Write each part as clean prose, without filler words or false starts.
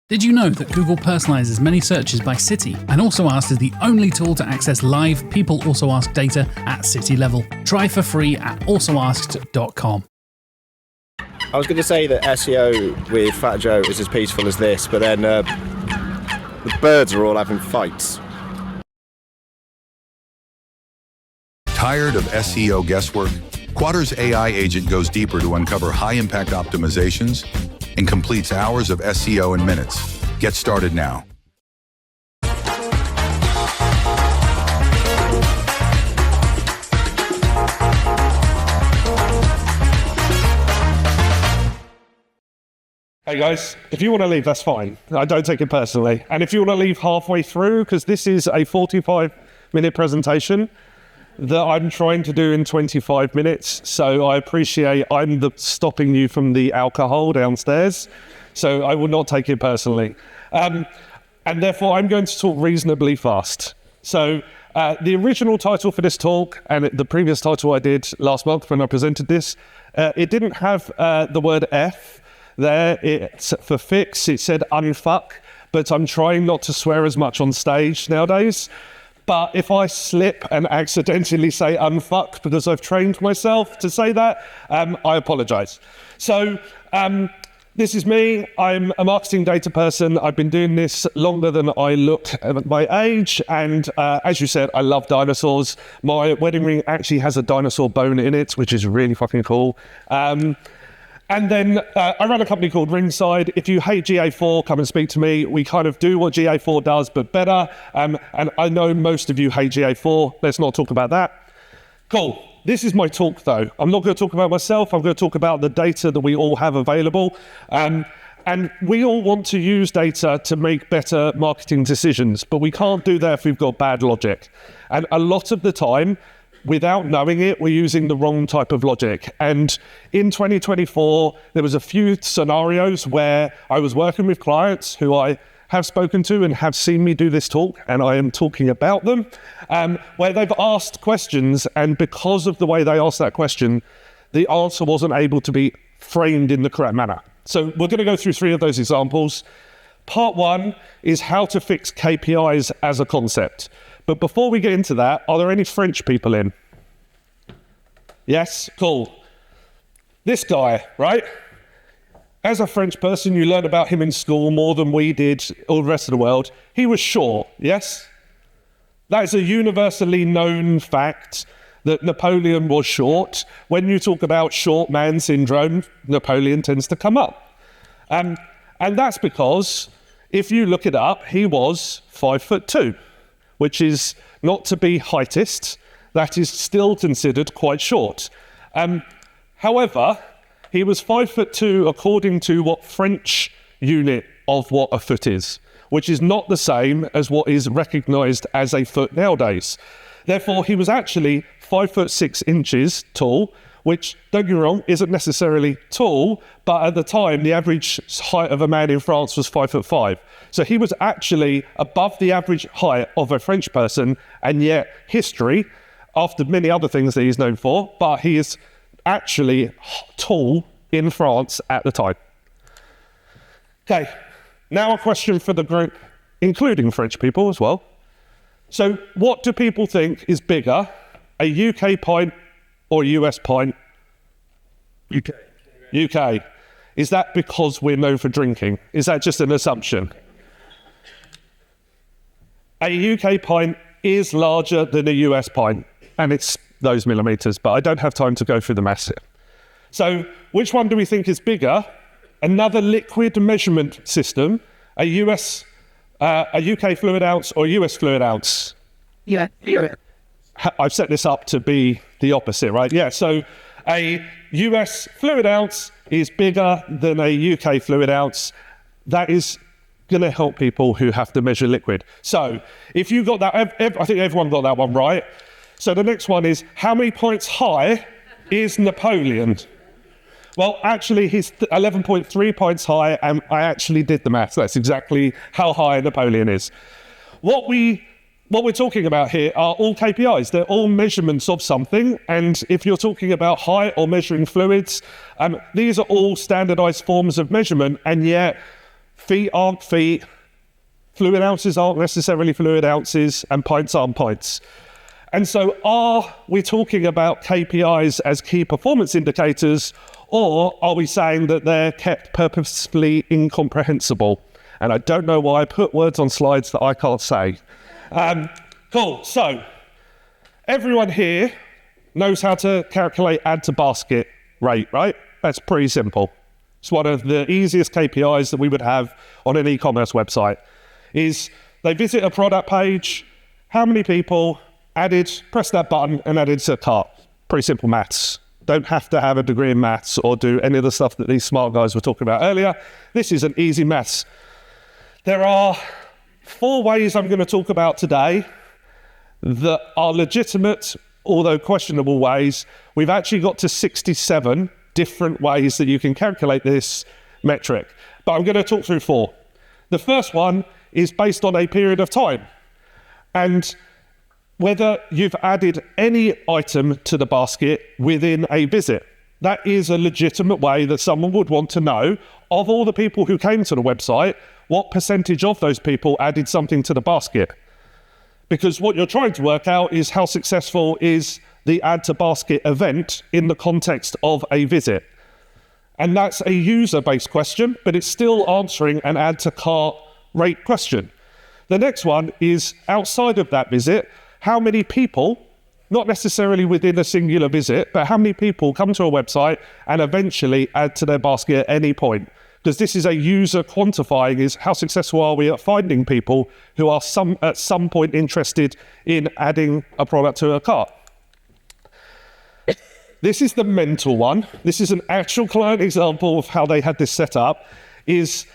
Did you know that Google personalizes many searches by city and Also Asked is the only tool to access live People Also Asked data at city level? Try for free at alsoasked.com. I was going to say that SEO with Fat Joe is as peaceful as this, but then the birds are all having fights. Tired of SEO guesswork? Quadra's AI agent goes deeper to uncover high-impact optimizations and completes hours of SEO in minutes. Get started now. Hey guys, if you want to leave, that's fine. I don't take it personally. And if you want to leave halfway through, because this is a 45-minute presentation that I'm trying to do in 25 minutes, so I appreciate I'm stopping you from the alcohol downstairs, so I will not take it personally. And therefore, I'm going to talk reasonably fast. So the original title for this talk, and the previous title I did last month when I presented this, it didn't have the word F there. It's for fix, it said unfuck, but I'm trying not to swear as much on stage nowadays. But if I slip and accidentally say unfuck because I've trained myself to say that, I apologize. So this is me. I'm a marketing data person. I've been doing this longer than I look at my age. And as you said, I love dinosaurs. My wedding ring actually has a dinosaur bone in it, which is really fucking cool. And then I run a company called Ringside. If you hate GA4, come and speak to me. We kind of do what GA4 does, but better. And I know most of you hate GA4. Let's not talk about that. Cool. This is my talk, though. I'm not going to talk about myself. I'm going to talk about the data that we all have available. And we all want to use data to make better marketing decisions, but we can't do that if we've got bad logic. And a lot of the time, without knowing it, we're using the wrong type of logic. And in 2024, there was a few scenarios where I was working with clients who I have spoken to and have seen me do this talk, and I am talking about them, where they've asked questions, and because of the way they asked that question, the answer wasn't able to be framed in the correct manner. So we're going to go through 3 of those examples. Part 1 is how to fix KPIs as a concept. But before we get into that, are there any French people in? Yes? Cool. This guy, right? As a French person, you learn about him in school more than we did, all the rest of the world. He was short, yes? That is a universally known fact that Napoleon was short. When you talk about short man syndrome, Napoleon tends to come up. And that's because, if you look it up, he was 5'2", which is not to be heightist, that is still considered quite short. However, he was 5'2" according to what French unit of what a foot is, which is not the same as what is recognised as a foot nowadays. Therefore, he was actually 5'6" tall, which, don't get me wrong, isn't necessarily tall, but at the time, the average height of a man in France was 5'5". So he was actually above the average height of a French person, and yet history, after many other things that he's known for, but he is actually tall in France at the time. Okay, now a question for the group, including French people as well. So what do people think is bigger, a UK pint or a US pint? UK. UK. Is that because we're known for drinking? Is that just an assumption? A UK pint is larger than a US pint, and it's those millimeters, but I don't have time to go through the maths here. So which one do we think is bigger? Another liquid measurement system, a UK fluid ounce or a US fluid ounce? Yeah. I've set this up to be the opposite, right? Yeah, so a US fluid ounce is bigger than a UK fluid ounce. That is going to help people who have to measure liquid. So if you got that, I think everyone got that one right. So the next one is, how many points high is Napoleon? Well, actually, he's 11.3 points high, and I actually did the maths. That's exactly how high Napoleon is. What we're talking about here are all KPIs. They're all measurements of something. And if you're talking about height or measuring fluids, these are all standardized forms of measurement. And yet feet aren't feet, fluid ounces aren't necessarily fluid ounces, and pints aren't pints. And so are we talking about KPIs as key performance indicators, or are we saying that they're kept purposefully incomprehensible? And I don't know why I put words on slides that I can't say. Cool, so everyone here knows how to calculate add to basket rate, right? That's pretty simple. It's one of the easiest KPIs that we would have on an e-commerce website. Is they visit a product page, how many people added, press that button and added to the cart. Pretty simple maths. Don't have to have a degree in maths or do any of the stuff that these smart guys were talking about earlier. This is an easy maths. There are 4 ways I'm going to talk about today that are legitimate, although questionable ways. We've actually got to 67 different ways that you can calculate this metric, but I'm going to talk through 4. The first one is based on a period of time, and whether you've added any item to the basket within a visit. That is a legitimate way that someone would want to know, of all the people who came to the website, what percentage of those people added something to the basket. Because what you're trying to work out is how successful is the add to basket event in the context of a visit. And that's a user-based question, but it's still answering an add to cart rate question. The next one is outside of that visit, how many people, not necessarily within a singular visit, but how many people come to a website and eventually add to their basket at any point? Because this is a user quantifying, is how successful are we at finding people who are at some point interested in adding a product to a cart. This is the mental one. This is an actual client example of how they had this set up, is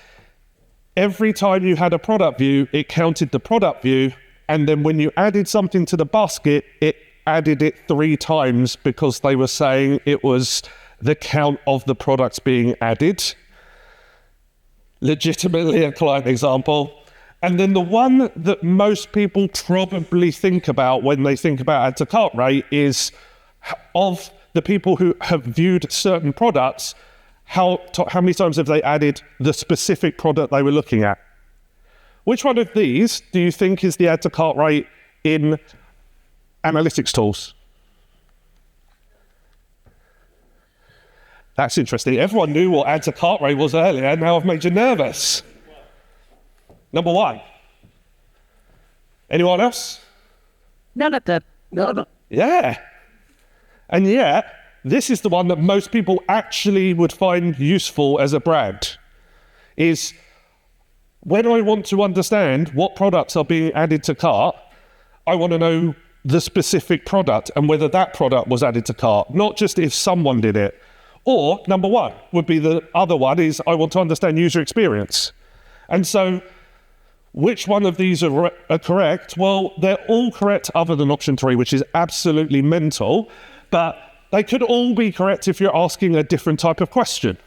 every time you had a product view, it counted the product view, and then when you added something to the basket, it added it 3 times because they were saying it was the count of the products being added. Legitimately a client example. And then the one that most people probably think about when they think about add to cart rate is, of the people who have viewed certain products, how many times have they added the specific product they were looking at? Which one of these do you think is the add to cart rate in analytics tools? That's interesting. Everyone knew what add to cart rate was earlier. Now I've made you nervous. Number 1. Anyone else? None of them. No. Yeah. And yet, this is the one that most people actually would find useful as a brand, is when I want to understand what products are being added to cart, I want to know the specific product and whether that product was added to cart, not just if someone did it. Or number 1 would be the other one, is I want to understand user experience. And so which one of these are correct? Well, they're all correct other than option 3, which is absolutely mental, but they could all be correct if you're asking a different type of question.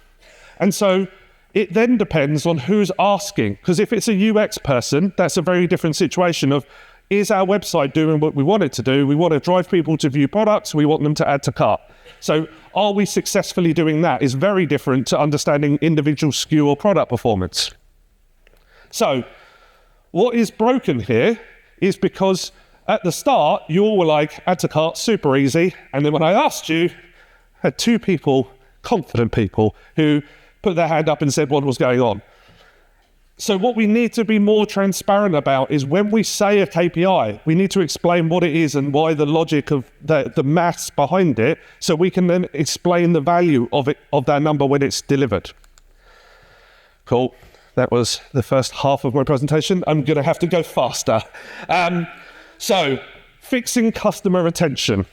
And so it then depends on who's asking, because if it's a UX person, that's a very different situation of, is our website doing what we want it to do? We want to drive people to view products, we want them to add to cart. So are we successfully doing that is very different to understanding individual SKU or product performance. So what is broken here is because at the start, you all were like, add to cart, super easy. And then when I asked you, I had 2 people, confident people, who put their hand up and said what was going on. So what we need to be more transparent about is when we say a KPI, we need to explain what it is and why the logic of the maths behind it, so we can then explain the value of it, of that number when it's delivered. Cool. That was the first half of my presentation. I'm going to have to go faster. So fixing customer retention.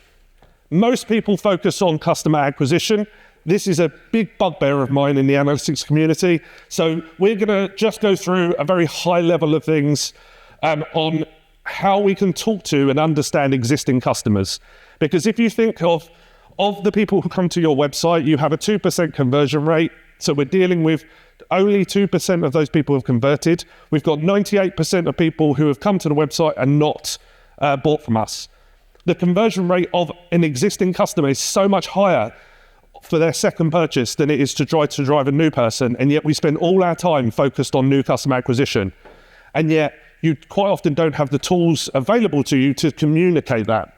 Most people focus on customer acquisition. This is a big bugbear of mine in the analytics community. So we're going to just go through a very high level of things on how we can talk to and understand existing customers. Because if you think of the people who come to your website, you have a 2% conversion rate. So we're dealing with only 2% of those people have converted. We've got 98% of people who have come to the website and not bought from us. The conversion rate of an existing customer is so much higher for their second purchase than it is to try to drive a new person, and yet we spend all our time focused on new customer acquisition. And yet you quite often don't have the tools available to you to communicate that.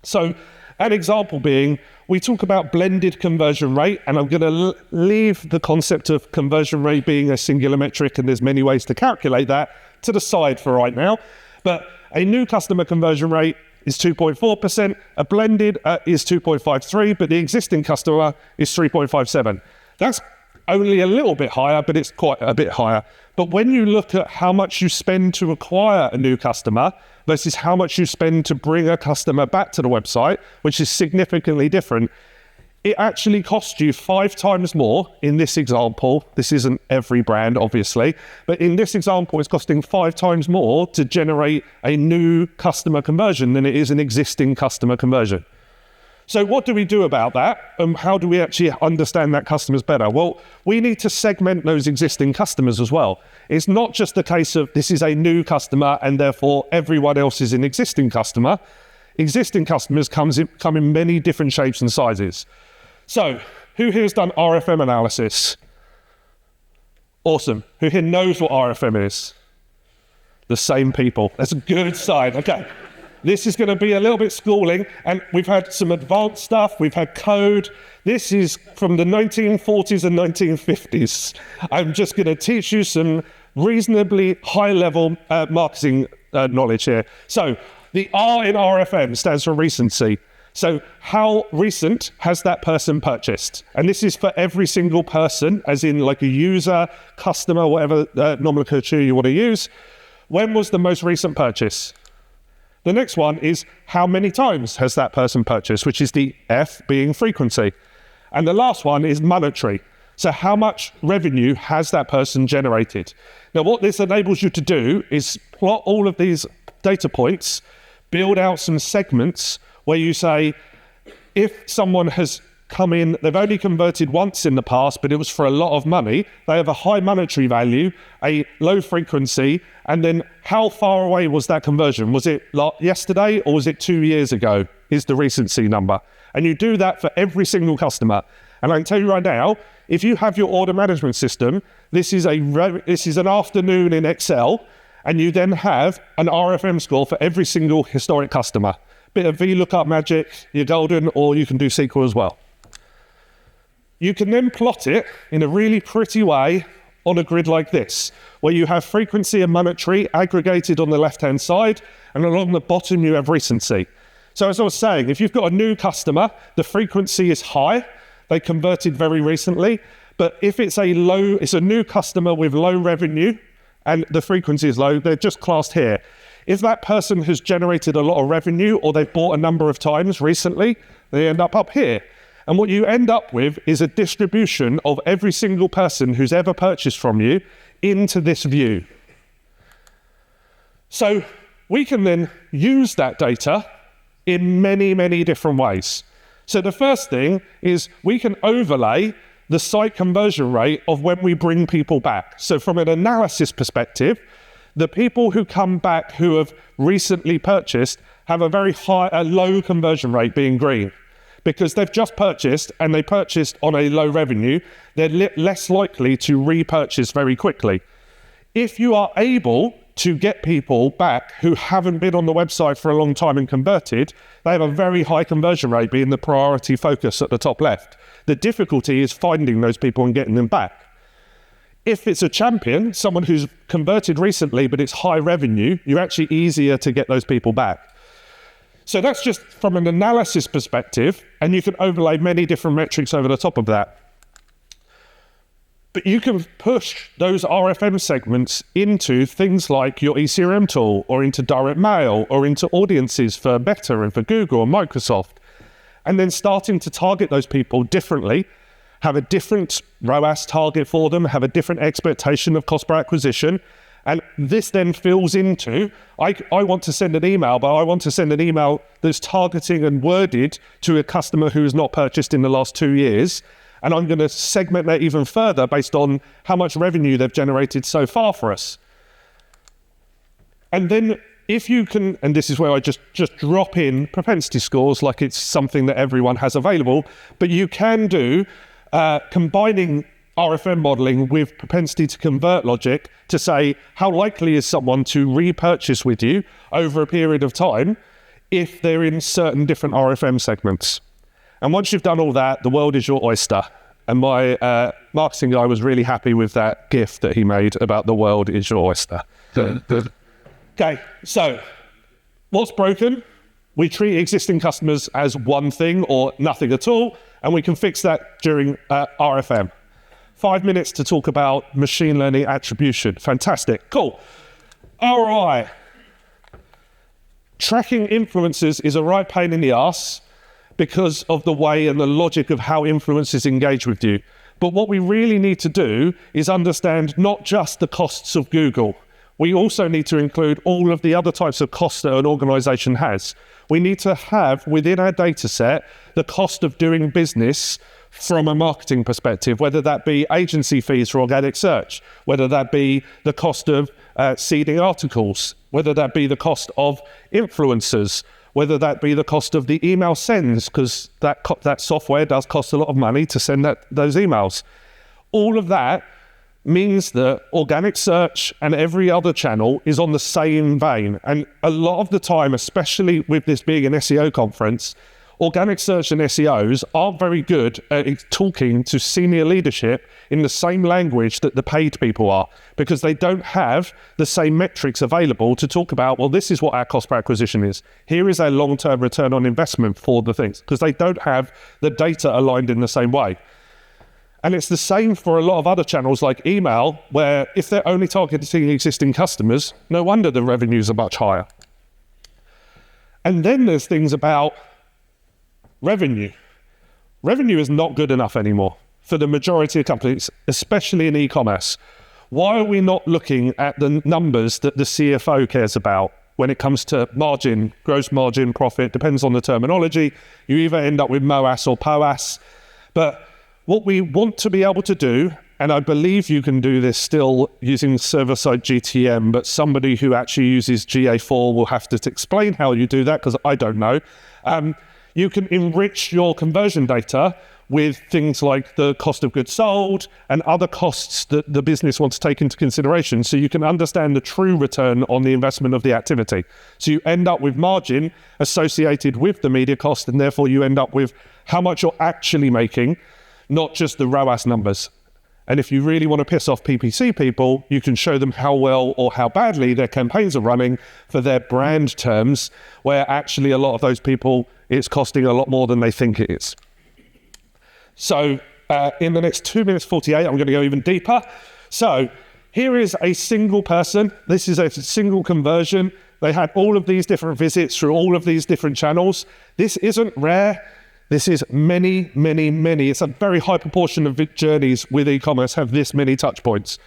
So an example being, we talk about blended conversion rate, and I'm going to leave the concept of conversion rate being a singular metric, and there's many ways to calculate that, to the side for right now. But a new customer conversion rate is 2.4%, a blended is 2.53, but the existing customer is 3.57. That's only a little bit higher, but it's quite a bit higher. But when you look at how much you spend to acquire a new customer versus how much you spend to bring a customer back to the website, which is significantly different, it actually costs you 5 times more in this example. This isn't every brand, obviously, but in this example, it's costing 5 times more to generate a new customer conversion than it is an existing customer conversion. So what do we do about that? And how do we actually understand that customers better? Well, we need to segment those existing customers as well. It's not just a case of this is a new customer and therefore everyone else is an existing customer. Existing customers come in many different shapes and sizes. So who here has done RFM analysis? Awesome. Who here knows what RFM is? The same people. That's a good sign. Okay. This is going to be a little bit schooling, and we've had some advanced stuff, we've had code. This is from the 1940s and 1950s. I'm just going to teach you some reasonably high-level marketing knowledge here. So the R in RFM stands for recency. So how recent has that person purchased? And this is for every single person, as in like a user, customer, whatever nomenclature you want to use. When was the most recent purchase? The next one is how many times has that person purchased, which is the F being frequency. And the last one is monetary. So how much revenue has that person generated? Now, what this enables you to do is plot all of these data points, build out some segments where you say, if someone has come in, they've only converted once in the past, but it was for a lot of money, they have a high monetary value, a low frequency, and then how far away was that conversion? Was it like yesterday or was it 2 years ago? Is the recency number. And you do that for every single customer. And I can tell you right now, if you have your order management system, this is an afternoon in Excel, and you then have an RFM score for every single historic customer. Bit of VLOOKUP magic, you're golden, or you can do SQL as well. You can then plot it in a really pretty way on a grid like this, where you have frequency and monetary aggregated on the left-hand side, and along the bottom you have recency. So as I was saying, if you've got a new customer, the frequency is high, they converted very recently, but if it's a new customer with low revenue and the frequency is low, they're just classed here. If that person has generated a lot of revenue or they've bought a number of times recently, they end up here. And what you end up with is a distribution of every single person who's ever purchased from you into this view. So we can then use that data in many, many different ways. So the first thing is we can overlay the site conversion rate of when we bring people back. So from an analysis perspective, the people who come back who have recently purchased have a low conversion rate being green. Because they've just purchased and they purchased on a low revenue, they're less likely to repurchase very quickly. If you are able to get people back who haven't been on the website for a long time and converted, they have a very high conversion rate, being the priority focus at the top left. The difficulty is finding those people and getting them back. If it's a champion, someone who's converted recently but it's high revenue, you're actually easier to get those people back. So that's just from an analysis perspective, and you can overlay many different metrics over the top of that. But you can push those RFM segments into things like your eCRM tool, or into direct mail, or into audiences for Meta and for Google or Microsoft, and then starting to target those people differently, have a different ROAS target for them, have a different expectation of cost per acquisition. And this then fills into, I want to send an email, but I want to send an email that's targeting and worded to a customer who has not purchased in the last 2 years. And I'm going to segment that even further based on how much revenue they've generated so far for us. And then if you can, and this is where I just drop in propensity scores like it's something that everyone has available, but you can do combining RFM modeling with propensity to convert logic to say how likely is someone to repurchase with you over a period of time if they're in certain different RFM segments. And once you've done all that, the world is your oyster. And my marketing guy was really happy with that GIF that he made about the world is your oyster. Okay, so what's broken? We treat existing customers as one thing or nothing at all, and we can fix that during RFM. 5 minutes to talk about machine learning attribution. Fantastic, cool. All right. Tracking influencers is a right pain in the ass because of the way and the logic of how influencers engage with you. But what we really need to do is understand not just the costs of Google. We also need to include all of the other types of costs that an organization has. We need to have within our data set the cost of doing business from a marketing perspective, whether that be agency fees for organic search, whether that be the cost of seeding articles, whether that be the cost of influencers, whether that be the cost of the email sends, because that software does cost a lot of money to send those emails. All of that means that organic search and every other channel is on the same vein. And a lot of the time, especially with this being an SEO conference, organic search and SEOs aren't very good at talking to senior leadership in the same language that the paid people are, because they don't have the same metrics available to talk about, well, this is what our cost per acquisition is. Here is our long-term return on investment for the things, because they don't have the data aligned in the same way. And it's the same for a lot of other channels like email, where if they're only targeting existing customers, no wonder the revenues are much higher. And then there's things about revenue. Revenue is not good enough anymore for the majority of companies, especially in e-commerce. Why are we not looking at the numbers that the CFO cares about when it comes to margin, gross margin, profit? Depends on the terminology. You either end up with MOAS or POAS. But what we want to be able to do, and I believe you can do this still using server-side GTM, but somebody who actually uses GA4 will have to explain how you do that, because I don't know. You can enrich your conversion data with things like the cost of goods sold and other costs that the business wants to take into consideration, so you can understand the true return on the investment of the activity. So you end up with margin associated with the media cost, and therefore you end up with how much you're actually making, not just the ROAS numbers. And if you really want to piss off PPC people, you can show them how well or how badly their campaigns are running for their brand terms, where actually a lot of those people, it's costing a lot more than they think it is. So in the next 2 minutes 48, I'm going to go even deeper. So here is a single person. This is a single conversion. They had all of these different visits through all of these different channels. This isn't rare. This is many, many, many. It's a very high proportion of journeys with e-commerce have this many touch points.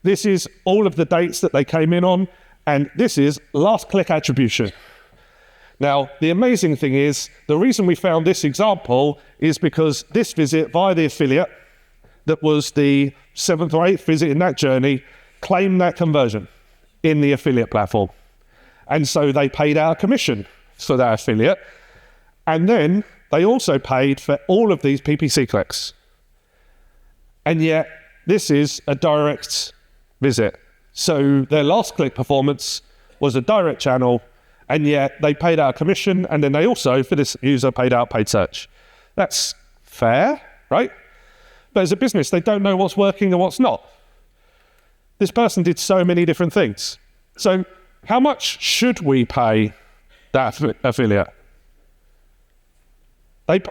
This is all of the dates that they came in on, and this is last click attribution. Now, the amazing thing is, the reason we found this example is because this visit via the affiliate, that was the 7th or 8th visit in that journey, claimed that conversion in the affiliate platform. And so they paid out a commission for that affiliate. And then they also paid for all of these PPC clicks. And yet, this is a direct visit. So their last click performance was a direct channel, and yet they paid out a commission, and then they also, for this user, paid out paid search. That's fair, right? But as a business, they don't know what's working and what's not. This person did so many different things. So how much should we pay that affiliate? They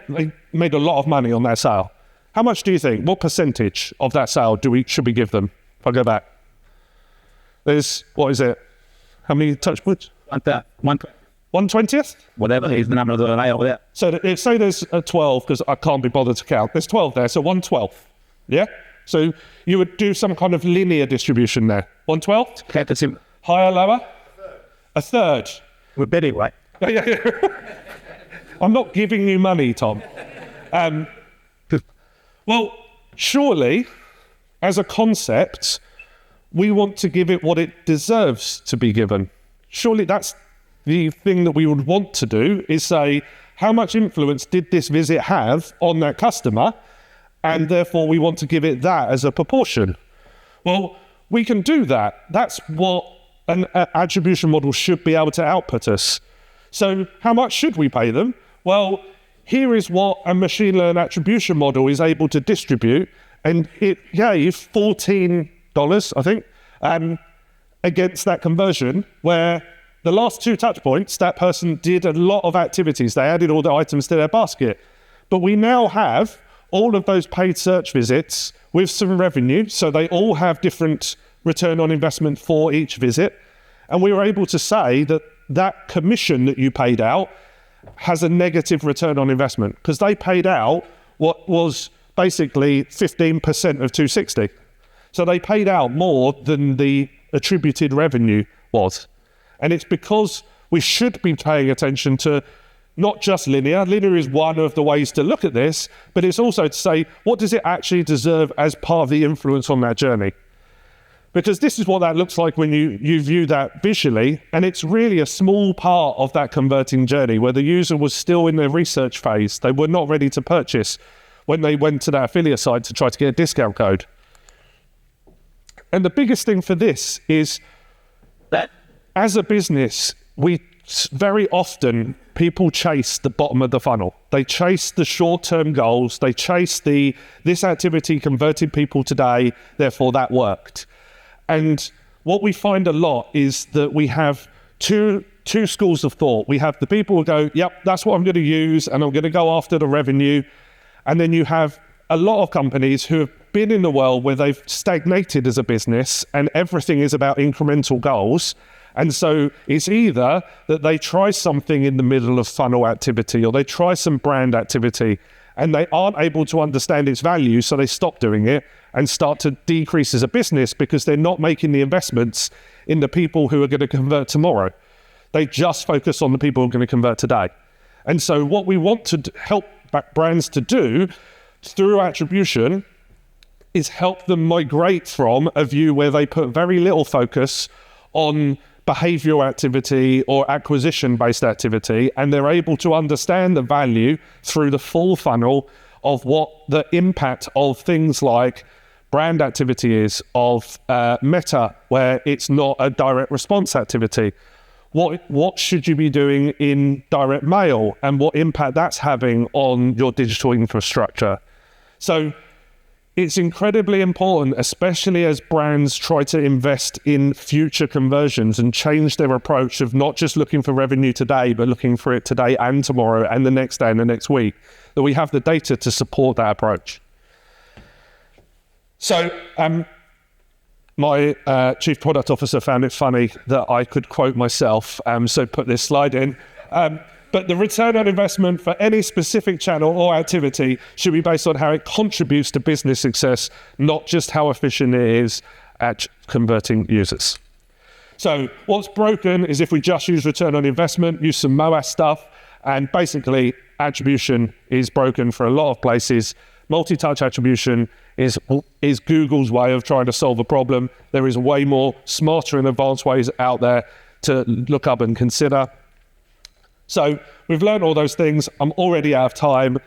made a lot of money on that sale. How much do you think? What percentage of that sale should we give them? If I go back. There's, what is it? How many touch points? 1/20th? Whatever is the number of the line over there. So say there's 12, because I can't be bothered to count. There's 12 there, so 1/12. Yeah? So you would do some kind of linear distribution there. 1/12? Okay, that's him. Higher, lower? A third. We're betting, right? Yeah. I'm not giving you money, Tom. Well, surely, as a concept, we want to give it what it deserves to be given. surely that's the thing that we would want to do, is say, how much influence did this visit have on that customer? And therefore we want to give it that as a proportion. Well, we can do that. That's what an attribution model should be able to output us. So how much should we pay them? Well, here is what a machine learning attribution model is able to distribute. And it gave $14, I think, against that conversion, where the last 2 touch points, that person did a lot of activities. They added all the items to their basket. But we now have all of those paid search visits with some revenue. So they all have different return on investment for each visit. And we were able to say that that commission that you paid out has a negative return on investment, because they paid out what was basically 15% of 260. So they paid out more than the attributed revenue was. And it's because we should be paying attention to not just linear. Linear is one of the ways to look at this, but it's also to say, what does it actually deserve as part of the influence on that journey? Because this is what that looks like when you view that visually, and it's really a small part of that converting journey where the user was still in their research phase. They were not ready to purchase when they went to that affiliate site to try to get a discount code. And the biggest thing for this is that as a business, very often people chase the bottom of the funnel. They chase the short-term goals. They chase this activity converted people today, therefore that worked. And what we find a lot is that we have two schools of thought. We have the people who go, yep, that's what I'm going to use, and I'm going to go after the revenue. And then you have a lot of companies who have been in the world where they've stagnated as a business and everything is about incremental goals. And so it's either that they try something in the middle of funnel activity, or they try some brand activity and they aren't able to understand its value, so they stop doing it and start to decrease as a business because they're not making the investments in the people who are going to convert tomorrow. They just focus on the people who are going to convert today. And so what we want to help brands to do through attribution is help them migrate from a view where they put very little focus on behavioral activity or acquisition-based activity, and they're able to understand the value through the full funnel of what the impact of things like brand activity is, of meta, where it's not a direct response activity. What should you be doing in direct mail, and what impact that's having on your digital infrastructure? So it's incredibly important, especially as brands try to invest in future conversions and change their approach of not just looking for revenue today, but looking for it today and tomorrow and the next day and the next week, that we have the data to support that approach. So my chief product officer found it funny that I could quote myself, so put this slide in. But the return on investment for any specific channel or activity should be based on how it contributes to business success, not just how efficient it is at converting users. So what's broken is if we just use return on investment, use some MOAS stuff, and basically attribution is broken for a lot of places. Multi-touch attribution is Google's way of trying to solve a problem. There is way more smarter and advanced ways out there to look up and consider. So we've learned all those things. I'm already out of time.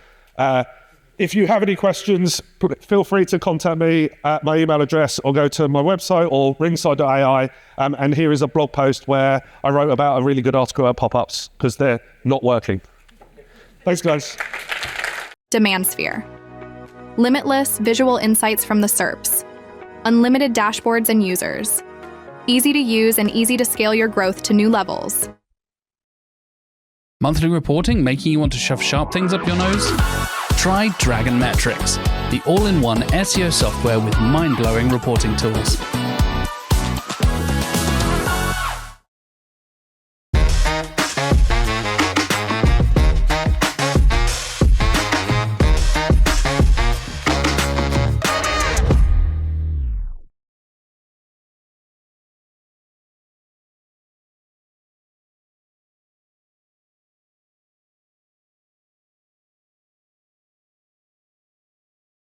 If you have any questions, feel free to contact me at my email address or go to my website or ringside.ai. And here is a blog post where I wrote about a really good article about pop-ups because they're not working. Thanks, guys. Demand Sphere. Limitless visual insights from the SERPs. Unlimited dashboards and users. Easy to use and easy to scale your growth to new levels. Monthly reporting making you want to shove sharp things up your nose? Try Dragon Metrics, the all-in-one SEO software with mind-blowing reporting tools.